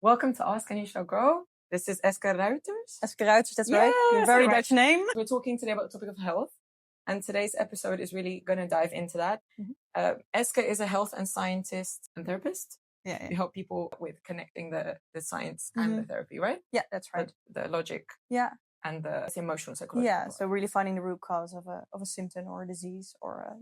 Welcome to Ask and You Shall Grow. This is Eske Ruijters. Eske Ruijters, that's right. Yes, Very right. Dutch name. We're talking today about the topic of health, and today's episode is really going to dive into that. Eske is a health and scientist and therapist. Yeah. You help people with connecting the science and the therapy, right? Yeah, that's right. The logic. Yeah. And the emotional psychology. Yeah, so really finding the root cause of a symptom or a disease or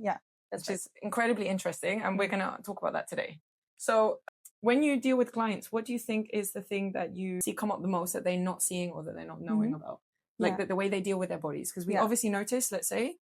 which is incredibly interesting, and we're going to talk about that today. So when you deal with clients, what do you think is the thing that you see come up the most that they're not seeing or that they're not knowing about? Like the way they deal with their bodies? Because we obviously notice, let's say,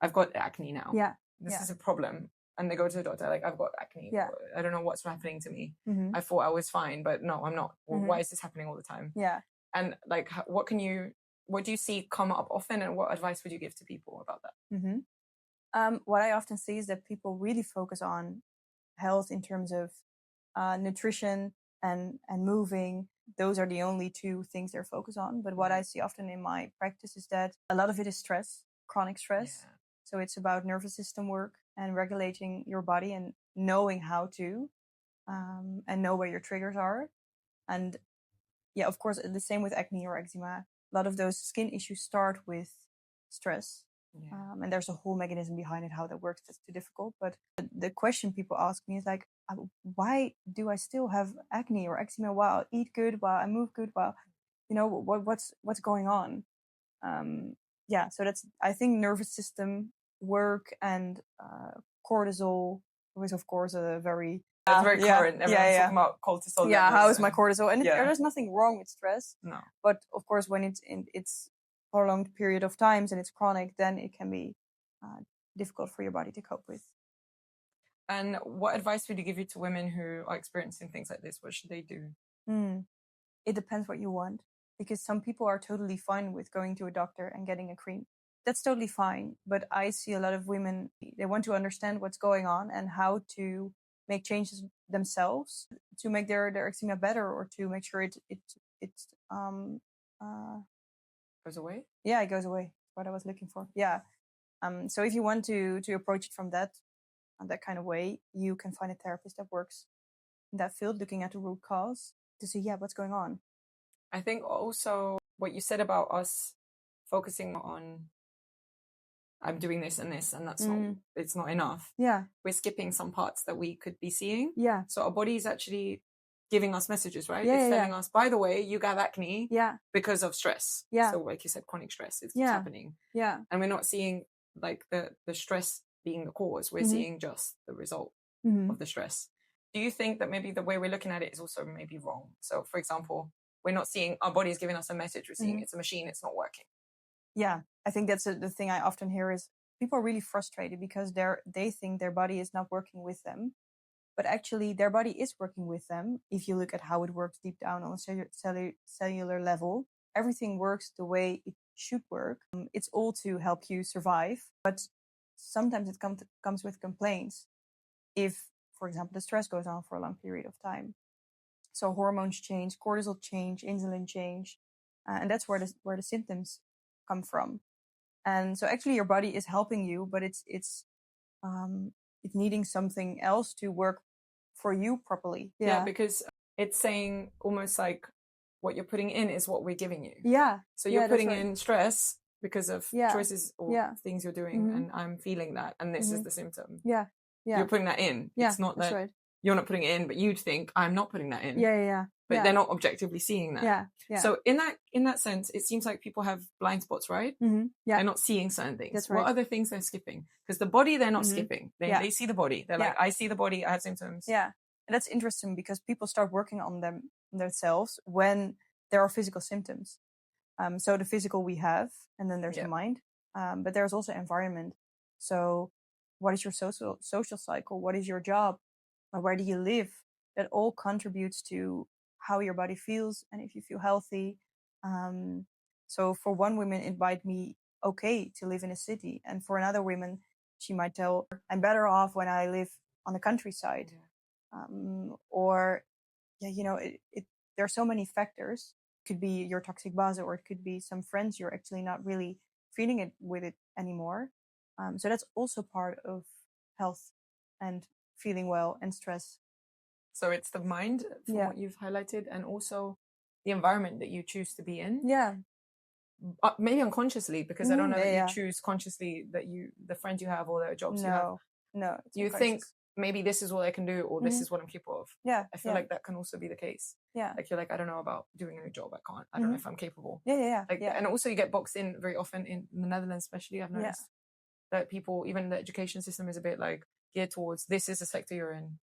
I've got acne now. Yeah. This is a problem. And they go to the doctor, like, I've got acne. Yeah. I don't know what's happening to me. I thought I was fine, but no, I'm not. Well, why is this happening all the time? Yeah. And like, what do you see come up often, and what advice would you give to people about that? What I often see is that people really focus on health in terms of nutrition and moving. Those are the only two things they're focused on. But what I see often in my practice is that a lot of it is stress, chronic stress. Yeah. So it's about nervous system work and regulating your body and knowing how to and know where your triggers are. And yeah, of course, the same with acne or eczema. A lot of those skin issues start with stress. Yeah. And there's a whole mechanism behind it, how that works. That's too difficult. But the question people ask me is like, why do I still have acne or eczema while I eat good, while I move good, while, what's going on? So that's, I think, nervous system work and cortisol was, of course, a very... That's very current. Everyone's talking about cortisol. Yeah, how is my cortisol? And there's nothing wrong with stress. No. But of course, when it's in its prolonged period of times and it's chronic, then it can be difficult for your body to cope with. And what advice would you give to women who are experiencing things like this? What should they do? It depends what you want, because some people are totally fine with going to a doctor and getting a cream. That's totally fine. But I see a lot of women, they want to understand what's going on and how to make changes themselves to make their eczema better, or to make sure it goes away. Yeah, it goes away. What I was looking for. Yeah. So if you want to approach it from that kind of way, you can find a therapist that works in that field, looking at the root cause to see what's going on. I think also what you said about us focusing on I'm doing this and this, and that's it's not enough. Yeah. We're skipping some parts that we could be seeing. Yeah. So our body is actually giving us messages, right? Yeah, it's telling us, by the way, you got acne because of stress. Yeah. So like you said, chronic stress, it's happening. Yeah. And we're not seeing like the stress being the cause. We're seeing just the result of the stress. Do you think that maybe the way we're looking at it is also maybe wrong? So for example, we're not seeing our body is giving us a message. We're seeing it's a machine. It's not working. Yeah, I think that's the thing I often hear is people are really frustrated because they think their body is not working with them. But actually, their body is working with them. If you look at how it works deep down on a cellular level, everything works the way it should work. It's all to help you survive. But sometimes it comes with complaints. If, for example, the stress goes on for a long period of time. So hormones change, cortisol change, insulin change. And that's where the symptoms come from. And so actually your body is helping you, but it's needing something else to work for you properly. Yeah, because it's saying almost like what you're putting in is what we're giving you. Yeah. So you're putting in stress because of choices or things you're doing, and I'm feeling that, and this is the symptom. Yeah. Yeah. You're putting that in. Yeah, it's not that you're not putting it in, but you'd think I'm not putting that in. Yeah. But they're not objectively seeing that. Yeah. So in that sense, it seems like people have blind spots, right? Yeah. They're not seeing certain things. That's right. What are the things they're skipping? Because the body, they're not skipping. They see the body. They're like, I see the body. I have symptoms. Yeah. And that's interesting because people start working on themselves when there are physical symptoms. So the physical we have, and then there's the mind. But there's also environment. So what is your social cycle? What is your job? Where do you live? That all contributes to how your body feels and if you feel healthy. So for one woman, it might be okay to live in a city. And for another woman, she might tell, I'm better off when I live on the countryside. There are so many factors. It could be your toxic base, or it could be some friends you're actually not really feeling it with it anymore. So that's also part of health and feeling well and stress. So it's the mind from what you've highlighted, and also the environment that you choose to be in. Yeah. Maybe unconsciously, because I don't know that Yeah. you choose consciously that the friends you have or the jobs you have. No. You think maybe this is what I can do, or this is what I'm capable of. Yeah. I feel like that can also be the case. Yeah. Like you're like, I don't know about doing a new job. I can't. I don't know if I'm capable. Yeah. Like, and also you get boxed in very often in the Netherlands, especially. I've noticed that people, even the education system is a bit like geared towards this is the sector you're in,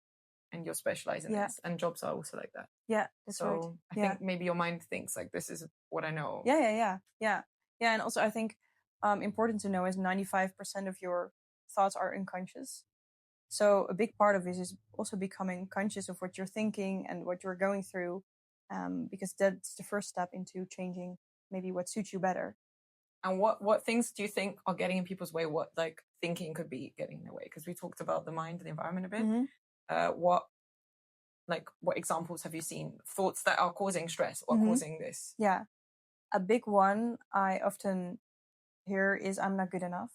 and you're specialized in this, and jobs are also like that. Yeah, that's right. So I think maybe your mind thinks like this is what I know. Yeah. And also I think important to know is 95% of your thoughts are unconscious. So a big part of this is also becoming conscious of what you're thinking and what you're going through, because that's the first step into changing maybe what suits you better. And what things do you think are getting in people's way? What like thinking could be getting in the way? Because we talked about the mind and the environment a bit. What examples have you seen? Thoughts that are causing stress or causing this? Yeah. A big one I often hear is I'm not good enough.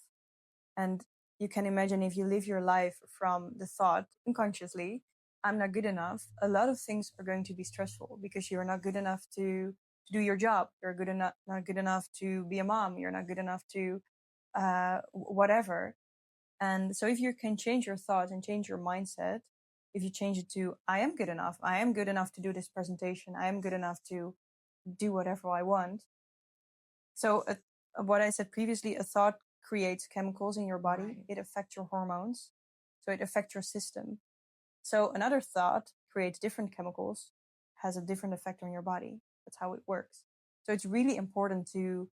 And you can imagine if you live your life from the thought unconsciously, I'm not good enough, a lot of things are going to be stressful because you're not good enough to do your job. You're not good enough to be a mom. You're not good enough to whatever. And so if you can change your thoughts and change your mindset, if you change it to, I am good enough. I am good enough to do this presentation. I am good enough to do whatever I want. So what I said previously, a thought creates chemicals in your body. Right. It affects your hormones. So it affects your system. So another thought creates different chemicals, has a different effect on your body. That's how it works. So it's really important to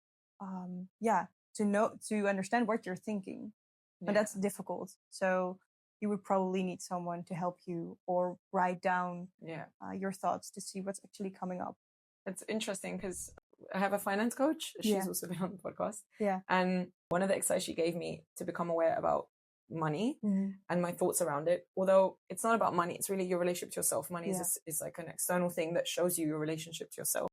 understand what you're thinking. But that's difficult. So you would probably need someone to help you or write down your thoughts to see what's actually coming up. It's interesting because I have a finance coach. She's also been on the podcast. Yeah. And one of the exercises she gave me to become aware about money and my thoughts around it, although it's not about money, it's really your relationship to yourself. Money is like an external thing that shows you your relationship to yourself.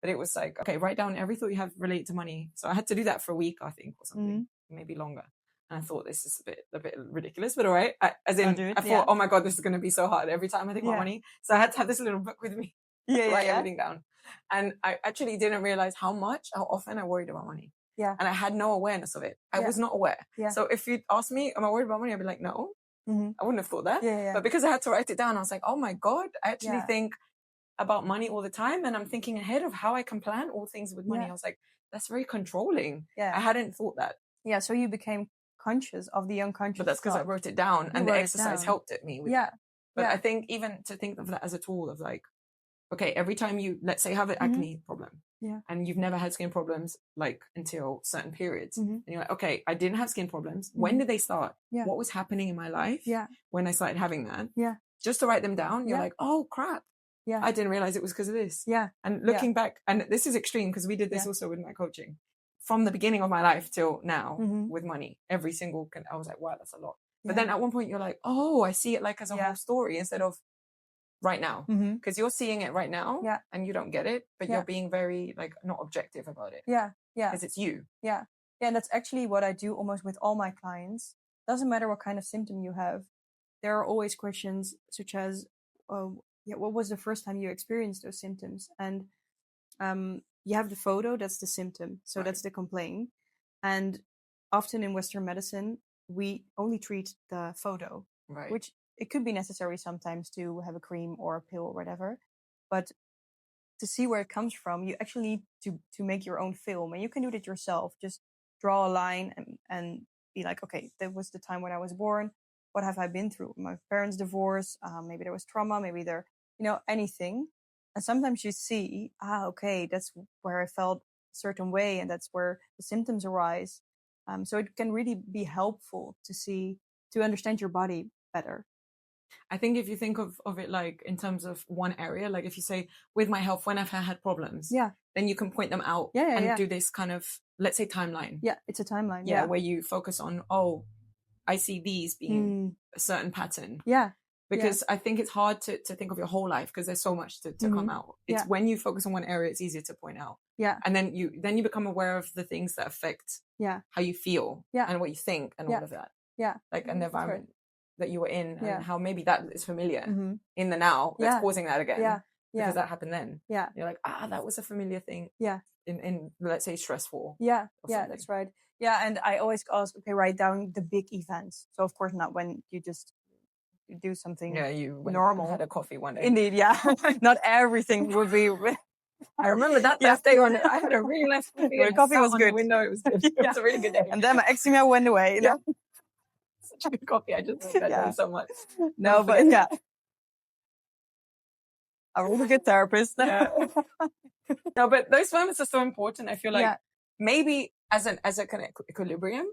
But it was like, okay, write down every thought you have related to money. So I had to do that for a week, I think, or something, maybe longer. And I thought this is a bit ridiculous, but all right. I thought, oh my God, this is going to be so hard every time I think about money. So I had to have this little book with me, write everything down. And I actually didn't realize how often I worried about money. Yeah. And I had no awareness of it. I was not aware. Yeah. So if you'd ask me, am I worried about money? I'd be like, no, I wouldn't have thought that. Yeah. But because I had to write it down, I was like, oh my God, I actually think about money all the time. And I'm thinking ahead of how I can plan all things with money. I was like, that's very controlling. Yeah. I hadn't thought that. Yeah. So you became conscious of the unconscious. But that's because I wrote it down and the exercise helped me with it. But I think even to think of that as a tool of like, okay, every time you, let's say, have an acne problem and you've never had skin problems like until certain periods and you're like, okay, I didn't have skin problems. When did they start? What was happening in my life when I started having that? Just to write them down, you're like, oh crap. I didn't realize it was because of this. And looking back, and this is extreme because we did this also with my coaching. From the beginning of my life till now with money, I was like, wow, that's a lot. But then at one point you're like, oh, I see it like as a whole story instead of right now. Because you're seeing it right now and you don't get it, but you're being very like not objective about it. Because it's you. And that's actually what I do almost with all my clients. Doesn't matter what kind of symptom you have. There are always questions such as, what was the first time you experienced those symptoms? And you have the photo, that's the symptom. So that's the complaint. And often in Western medicine, we only treat the photo, which it could be necessary sometimes to have a cream or a pill or whatever. But to see where it comes from, you actually need to make your own film. And you can do it yourself. Just draw a line and be like, okay, that was the time when I was born. What have I been through? My parents' divorce, maybe there was trauma, maybe anything. And sometimes you see, okay, that's where I felt a certain way and that's where the symptoms arise. So it can really be helpful to understand your body better. I think if you think of it like in terms of one area, like if you say with my health, when I've had problems, then you can point them out and do this kind of, let's say, timeline. Yeah, it's a timeline. Yeah, where you focus on, I see these being a certain pattern. Because I think it's hard to think of your whole life because there's so much to come out. It's when you focus on one area, it's easier to point out. And then you become aware of the things that affect how you feel and what you think and all of that. Like, and the environment. that you were in Yeah. and how maybe that is familiar in the now Yeah. that's causing that again. Yeah. Because that happened then. Yeah. You're like, that was a familiar thing. Yeah. In let's say stressful. Yeah. Yeah, something. that's right. Yeah, and I always ask, okay, write down the big events. So of course not when you just do something you normal. had a coffee one day. Indeed, yeah. Not everything would be. I remember that day when I had a really nice coffee. The coffee was good. The window. It was good. It was a really good day. And then my eczema went away. Yeah. Such a good coffee. I just love that day so much. No, but yeah. A really good therapist. Yeah. No, but those moments are so important. I feel like maybe as a kind of equilibrium,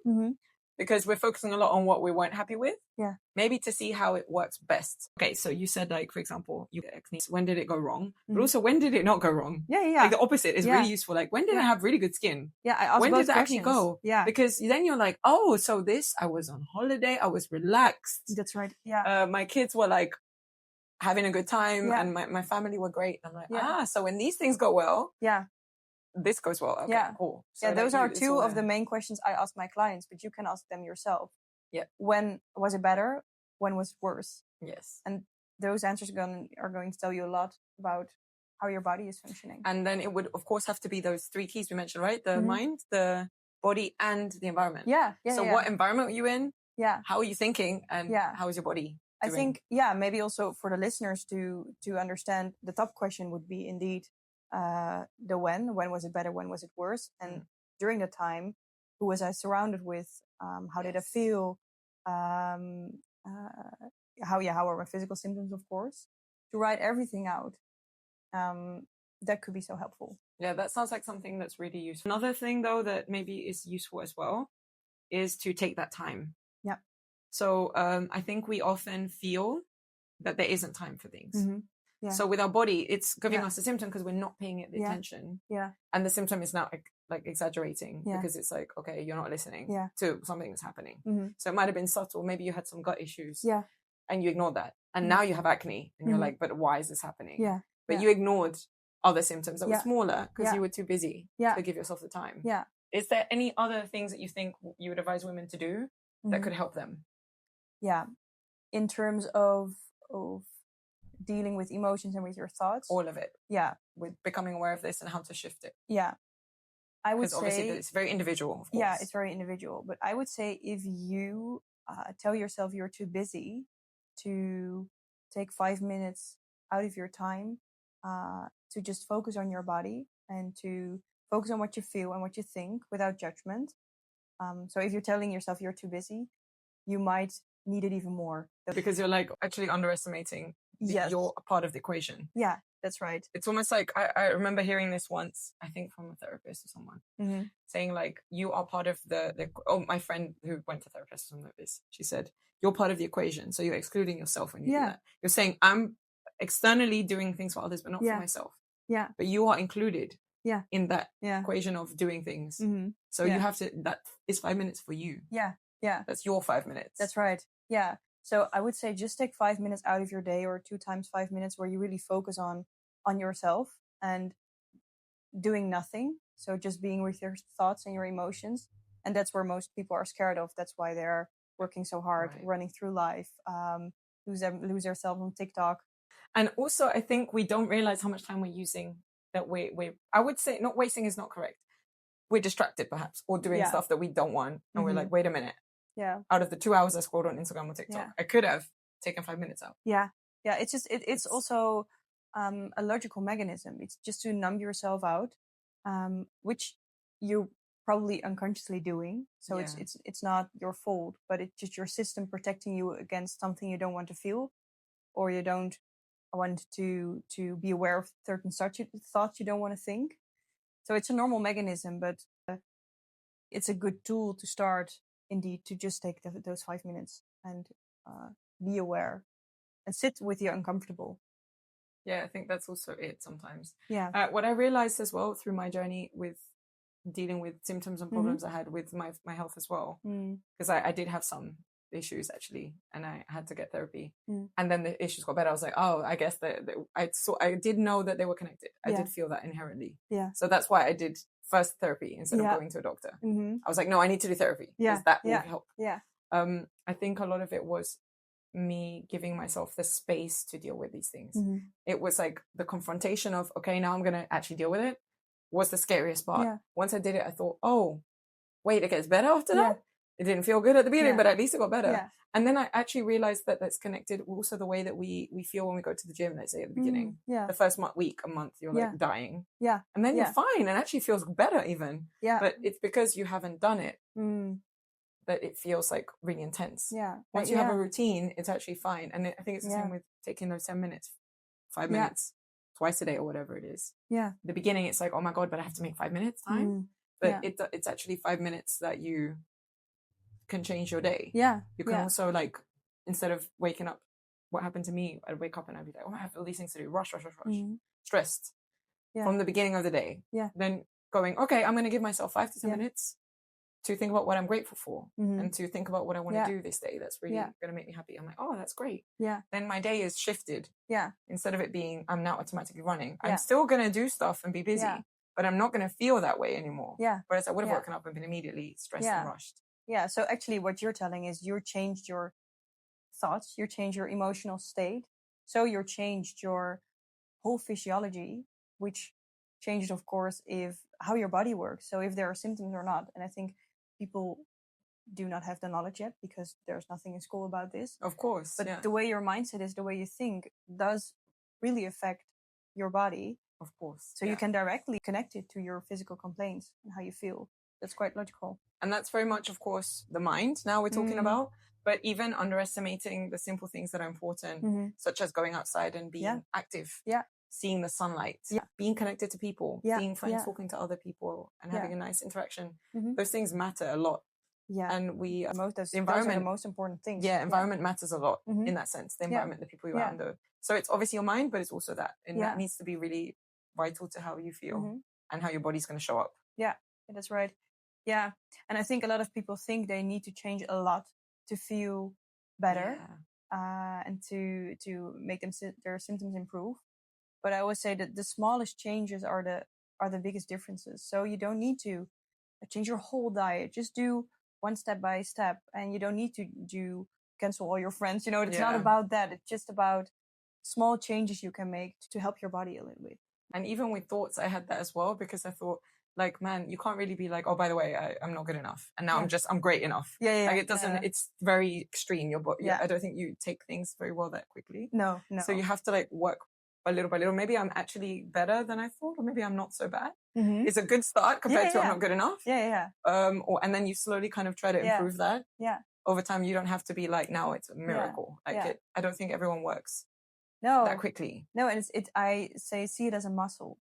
because we're focusing a lot on what we weren't happy with. Yeah. Maybe to see how it works best. Okay, so you said, like, for example, you get acne. When did it go wrong? But also, when did it not go wrong? Yeah. Like the opposite is really useful. Like, when did I have really good skin? Yeah, I asked when did the acne go? Yeah. Because then you're like, oh, so this, I was on holiday, I was relaxed. That's right. Yeah. My kids were like having a good time and my family were great. I'm like, so when these things go well, this goes well. Okay, cool. So those are two of the main questions I ask my clients, but you can ask them yourself. Yeah. When was it better? When was it worse? Yes. And those answers are going to tell you a lot about how your body is functioning. And then it would, of course, have to be those 3 keys we mentioned, right? The mind, the body, and the environment. Yeah. So what environment are you in? Yeah. How are you thinking? And how is your body doing? I think, maybe also for the listeners to understand, the top question would be indeed the when was it better? When was it worse? And during the time, who was I surrounded with? How did I feel? How are my physical symptoms, of course? To write everything out, that could be so helpful. Yeah, that sounds like something that's really useful. Another thing, though, that maybe is useful as well is to take that time. Yeah. So I think we often feel that there isn't time for things. Yeah. So with our body, it's giving us a symptom because we're not paying it the attention. Yeah. And the symptom is now like exaggerating because it's like, okay, you're not listening to something that's happening. So it might have been subtle. Maybe you had some gut issues. Yeah. And you ignored that. And now you have acne. And you're like, but why is this happening? Yeah. But you ignored other symptoms that were smaller because you were too busy to give yourself the time. Yeah. Is there any other things that you think you would advise women to do that could help them? Yeah. In terms of dealing with emotions and with your thoughts? All of it. Yeah. With becoming aware of this and how to shift it. Yeah. I would say... obviously it's very individual, of course. Yeah, it's very individual. But I would say if you tell yourself you're too busy to take 5 minutes out of your time to just focus on your body and to focus on what you feel and what you think without judgment. So if you're telling yourself you're too busy, you might need it even more. Because you're like actually underestimating you're a part of the equation. Yeah, that's right. It's almost like I remember hearing this once, I think from a therapist or someone, saying like, you are part of my friend who went to therapist or something like this, she said, you're part of the equation. So you're excluding yourself when you do that. You're saying, I'm externally doing things for others, but not for myself. Yeah. But you are included in that equation of doing things. So you have to, that is 5 minutes for you. Yeah. Yeah. That's your 5 minutes. That's right. Yeah. So I would say just take 5 minutes out of your day, or 2 times 5 minutes, where you really focus on yourself and doing nothing. So just being with your thoughts and your emotions. And that's where most people are scared of. That's why they're working so hard, running through life, lose themselves on TikTok. And also, I think we don't realize how much time we're using that I would say not wasting is not correct. We're distracted perhaps, or doing stuff that we don't want. And we're like, wait a minute. Yeah. Out of the 2 hours I scrolled on Instagram or TikTok, I could have taken 5 minutes out. Yeah. Yeah. It's just, it's also a logical mechanism. It's just to numb yourself out, which you probably unconsciously doing. So it's not your fault, but it's just your system protecting you against something you don't want to feel, or you don't want to be aware of certain thoughts you don't want to think. So it's a normal mechanism, but it's a good tool to start, indeed, to just take those 5 minutes and be aware and sit with the uncomfortable. Yeah, I think that's also it sometimes. Yeah. What I realized as well through my journey with dealing with symptoms and problems I had with my health as well, because I did have some issues actually, and I had to get therapy, and then the issues got better. I was like, oh, I guess I did know that they were connected. I did feel that inherently. Yeah. So that's why I did first therapy instead of going to a doctor. I was like, no, I need to do therapy because that will help. Yeah. I think a lot of it was me giving myself the space to deal with these things. Mm-hmm. It was like the confrontation of, okay, now I'm going to actually deal with it, was the scariest part. Yeah. Once I did it, I thought, oh, wait, it gets better after Yeah. that? It didn't feel good at the beginning, Yeah. but at least it got better. Yeah. And then I actually realized that that's connected also the way that we feel when we go to the gym, let's say at the beginning. Yeah. The first week, a month, you're like dying. Yeah. And then you're fine and actually feels better even. Yeah. But it's because you haven't done it Mm. that it feels like really intense. Yeah. Once you have a routine, it's actually fine. And I think it's the same with taking those 10 minutes, 5 minutes, twice a day or whatever it is. Yeah. The beginning, it's like, oh my God, but I have to make 5 minutes time. Mm. But it's actually 5 minutes that you can change your day. Yeah. You can also, like, instead of waking up, what happened to me, I'd wake up and I'd be like, oh, I have all these things to do. Rush. Mm. Stressed from the beginning of the day. Yeah. Then going, okay, I'm going to give myself 5 to 10 minutes to think about what I'm grateful for and to think about what I want to do this day that's really going to make me happy. I'm like, oh, that's great. Yeah. Then my day is shifted. Yeah. Instead of it being, I'm now automatically running. I'm still going to do stuff and be busy, but I'm not going to feel that way anymore. Yeah. Whereas I would have woken up and been immediately stressed and rushed. Yeah. So actually what you're telling is you changed your thoughts, you changed your emotional state. So you changed your whole physiology, which changes, of course, how your body works. So if there are symptoms or not. And I think people do not have the knowledge yet because there's nothing in school about this. Of course. But the way your mindset is, the way you think does really affect your body. Of course. So you can directly connect it to your physical complaints and how you feel. That's quite logical. And that's very much, of course, the mind now we're talking about. But even underestimating the simple things that are important, such as going outside and being active. Yeah. Seeing the sunlight, being connected to people, seeing friends, talking to other people and having a nice interaction. Those things matter a lot. Yeah. And the environment, those are the most important things. Yeah, environment matters a lot in that sense. The environment, the people you're around. So it's obviously your mind, but it's also that. And that needs to be really vital to how you feel and how your body's going to show up. Yeah, that's right. Yeah. And I think a lot of people think they need to change a lot to feel better and to make their symptoms improve. But I always say that the smallest changes are the biggest differences. So you don't need to change your whole diet. Just do one step by step, and you don't need to cancel all your friends. It's not about that. It's just about small changes you can make to help your body a little bit. And even with thoughts, I had that as well because I thought, like, man, you can't really be like, oh, by the way, I'm not good enough, and now I'm great enough. Yeah. Like it doesn't. It's very extreme. Your body. I don't think you take things very well that quickly. No. So you have to like work by little. Maybe I'm actually better than I thought, or maybe I'm not so bad. It's a good start compared to I'm not good enough. Yeah. And then you slowly kind of try to improve that. Yeah. Over time, you don't have to be like, now it's a miracle. I don't think everyone works that quickly. No, and I see it as a muscle.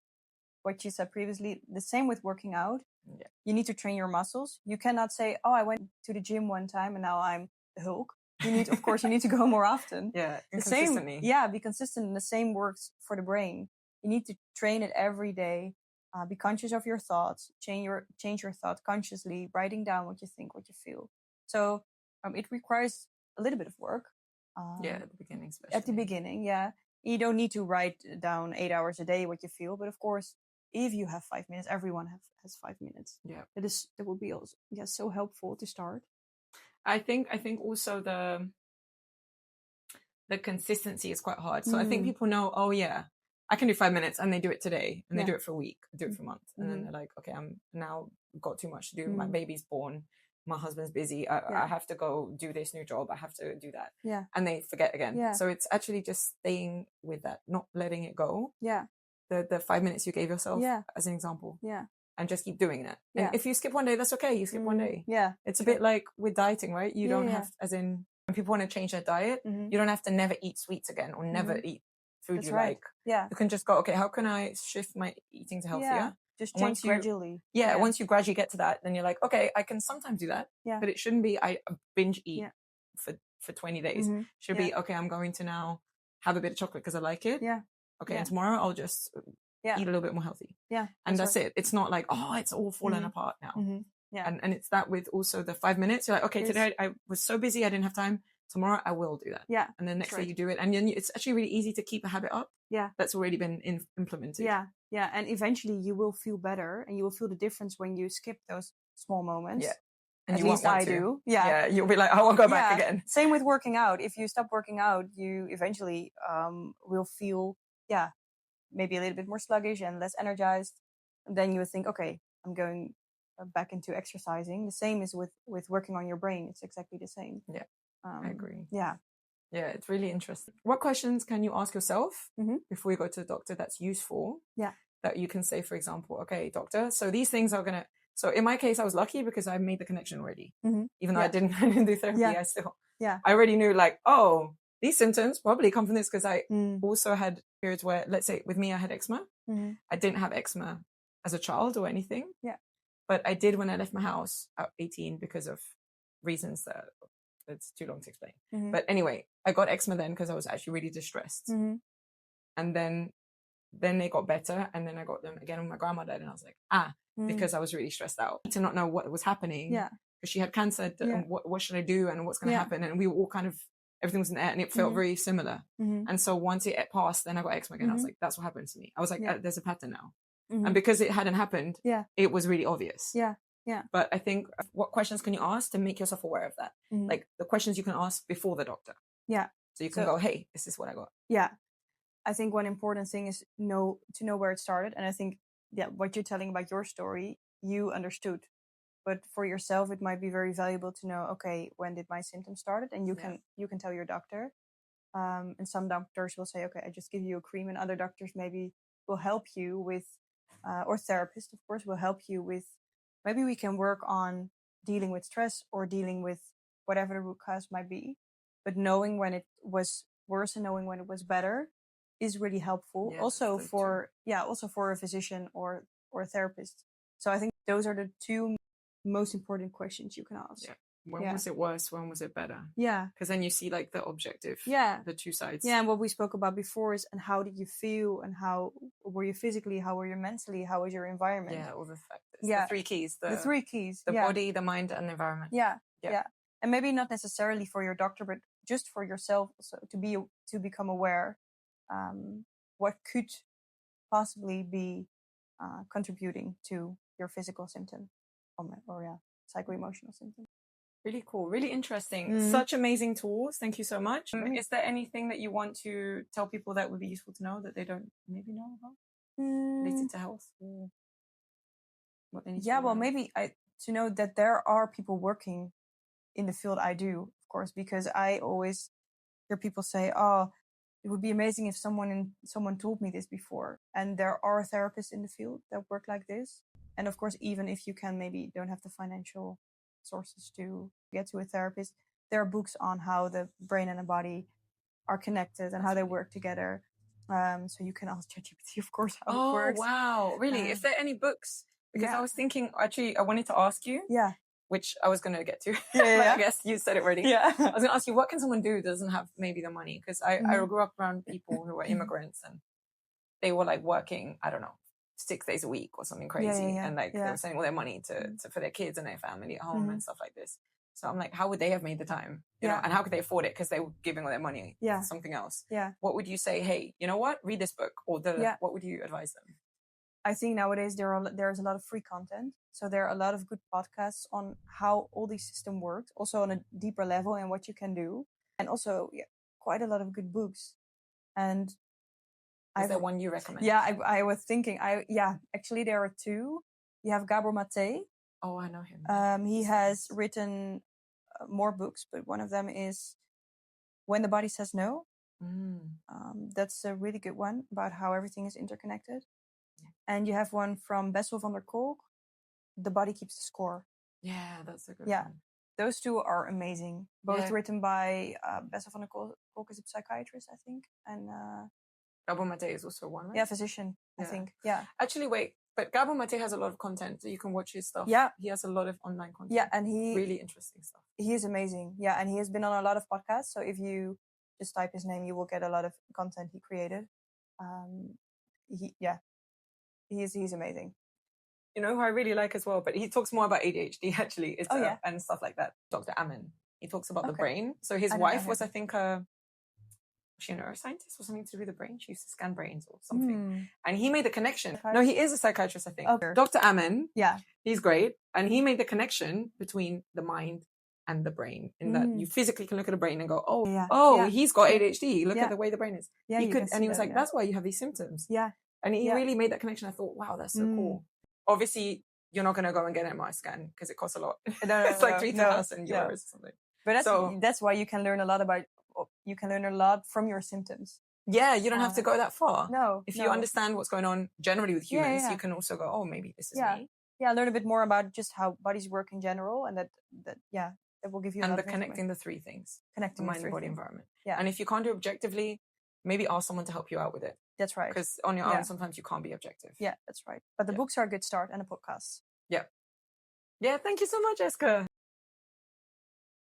What you said previously, the same with working out. Yeah. You need to train your muscles. You cannot say, oh, I went to the gym one time and now I'm the Hulk. You need to go more often. Yeah, consistently. Be consistent. And the same works for the brain. You need to train it every day. Be conscious of your thoughts. Change your thoughts consciously. Writing down what you think, what you feel. So it requires a little bit of work. At the beginning, especially. At the beginning, yeah. You don't need to write down 8 hours a day what you feel, but of course, if you have 5 minutes, everyone has 5 minutes. Yeah, that will be also so helpful to start. I think also the consistency is quite hard. So I think people know, oh yeah, I can do 5 minutes, and they do it today, and they do it for a week, do it for a month, and then they're like, okay, I'm now got too much to do. My baby's born, my husband's busy. I have to go do this new job. I have to do that. Yeah, and they forget again. Yeah. So it's actually just staying with that, not letting it go. Yeah, the 5 minutes you gave yourself as an example. Yeah. And just keep doing that. And if you skip one day, that's okay. You skip one day. Yeah. It's a bit like with dieting, right? You don't have, as in, when people want to change their diet, you don't have to never eat sweets again or never eat food like. Yeah. You can just go, okay, how can I shift my eating to healthier? Yeah. Just change gradually. Once you gradually get to that, then you're like, okay, I can sometimes do that. Yeah. But it shouldn't be, I binge eat for 20 days. Should be, okay, I'm going to now have a bit of chocolate because I like it. Yeah. Okay, and tomorrow I'll just eat a little bit more healthy. Yeah. And that's it. It's not like, oh, it's all falling apart now. Yeah. And it's that with also the 5 minutes. You're like, okay, today I was so busy, I didn't have time. Tomorrow I will do that. Yeah. And then next day you do it. And then it's actually really easy to keep a habit up. Yeah. That's already been implemented. Yeah. Yeah. And eventually you will feel better, and you will feel the difference when you skip those small moments. Yeah. And At you least won't want I to. do. Yeah, you'll be like, I won't go back again. Same with working out. If you stop working out, you eventually will feel, maybe a little bit more sluggish and less energized. And then you would think, okay, I'm going back into exercising. The same is with working on your brain. It's exactly the same. Yeah, I agree. Yeah. Yeah, it's really interesting. What questions can you ask yourself Mm-hmm. before you go to the doctor that's useful? Yeah. That you can say, for example, okay, doctor, so these things are going to, so in my case, I was lucky because I made the connection already. Mm-hmm. Even though I didn't do therapy, I still, I already knew like, oh, these symptoms probably come from this because I also had periods where, let's say with me, I had eczema. Mm-hmm. I didn't have eczema as a child or anything. Yeah. But I did when I left my house at 18 because of reasons that it's too long to explain. Mm-hmm. But anyway, I got eczema then because I was actually really distressed. Mm-hmm. And then they got better. And then I got them again when my grandma died. And I was like, because I was really stressed out to not know what was happening. Yeah. Because she had cancer. What should I do? And what's going to happen? And we were all kind of, everything was in the air and it felt very similar. Mm-hmm. And so once it passed, then I got eczema again. I was like, that's what happened to me. I was like, there's a pattern now. Mm-hmm. And because it hadn't happened, it was really obvious. Yeah. Yeah. But I think what questions can you ask to make yourself aware of that? Mm-hmm. Like the questions you can ask before the doctor. Yeah. So you can go, hey, this is what I got. Yeah. I think one important thing is to know where it started. And I think, what you're telling about your story, you understood. But for yourself, it might be very valuable to know, okay, when did my symptoms started? And you can tell your doctor. And some doctors will say, okay, I just give you a cream. And other doctors maybe will help you with, or therapists, of course, will help you with, maybe we can work on dealing with stress or dealing with whatever the root cause might be. But knowing when it was worse and knowing when it was better is really helpful. Yeah, also for a physician or a therapist. So I think those are the two most important questions you can ask. Yeah. When was it worse? When was it better? Yeah. Because then you see like the objective, the two sides. Yeah, and what we spoke about before is, and how did you feel, and how were you physically, how were you mentally, how was your environment? Yeah, all the factors. Yeah. The three keys. The three keys. The body, the mind, and the environment. Yeah. And maybe not necessarily for your doctor, but just for yourself also to become aware what could possibly be contributing to your physical symptom or psycho-emotional symptom. Really cool. Really interesting. Such amazing tools. Thank you so much. Is there anything that you want to tell people that would be useful to know that they don't maybe know about related to health? What they need to well, maybe to know that there are people working in the field I do, of course, because I always hear people say, oh, it would be amazing if someone told me this before. And there are therapists in the field that work like this. And of course, even if you maybe don't have the financial sources to get to a therapist, there are books on how the brain and the body are connected and how they work together. So you can ask ChatGPT, of course, how it works. Oh, wow. Really? Is there any books? Because I was thinking, actually, I wanted to ask you. Yeah. Which I was going to get to. But I guess you said it already. Yeah. I was going to ask you, what can someone do who doesn't have maybe the money? Because I grew up around people who were immigrants and they were like working, I don't know, 6 days a week or something crazy. And like they were sending all their money to for their kids and their family at home and stuff like this. So I'm like, how would they have made the time? You know, and how could they afford it? Because they were giving all their money to something else. Yeah. What would you say? Hey, you know what? Read this book. Or what would you advise them? I think nowadays there's a lot of free content. So there are a lot of good podcasts on how all these system works, also on a deeper level and what you can do. And also quite a lot of good books. And is there one you recommend? Yeah, I was thinking, actually there are two. You have Gabor Mate. Oh, I know him. He has written more books, but one of them is When the Body Says No. That's a really good one about how everything is interconnected. And you have one from Bessel van der Kolk, The Body Keeps the Score. Yeah, that's a good one. Those two are amazing. Both written by Bessel van der Kolk is a psychiatrist, I think. And Gabor Mate is also one, right? Yeah, physician, I think. Yeah. Actually, wait. But Gabor Mate has a lot of content, so you can watch his stuff. Yeah. He has a lot of online content. Yeah, and really interesting stuff. He is amazing. Yeah, and he has been on a lot of podcasts. So if you just type his name, you will get a lot of content he created. He's amazing. You know who I really like as well, but he talks more about ADHD actually. It's, and stuff like that. Dr. Amen. He talks about the brain. So his wife was, I think, was she a neuroscientist or something to do with the brain? She used to scan brains or something. And he made the connection. No, he is a psychiatrist, I think. Okay. Dr. Amen. Yeah. He's great. And he made the connection between the mind and the brain, in that you physically can look at a brain and go, he's got ADHD. Look at the way the brain is. Yeah, And he was like, that's why you have these symptoms. Yeah. And he really made that connection. I thought, wow, that's so cool. Obviously, you're not going to go and get an MRI scan because it costs a lot. It's like 3,000 euros or something. But that's why you can learn a lot from your symptoms. Yeah, you don't have to go that far. No. If you understand what's going on generally with humans, you can also go, oh, maybe this is me. Yeah, learn a bit more about just how bodies work in general, and that will give you. And connecting the three things: connecting the mind, the body, environment. Yeah. And if you can't do objectively, maybe ask someone to help you out with it. That's right. Because on your own, sometimes you can't be objective. Yeah, that's right. But the books are a good start, and a podcast. Yeah. Yeah. Thank you so much, Eske.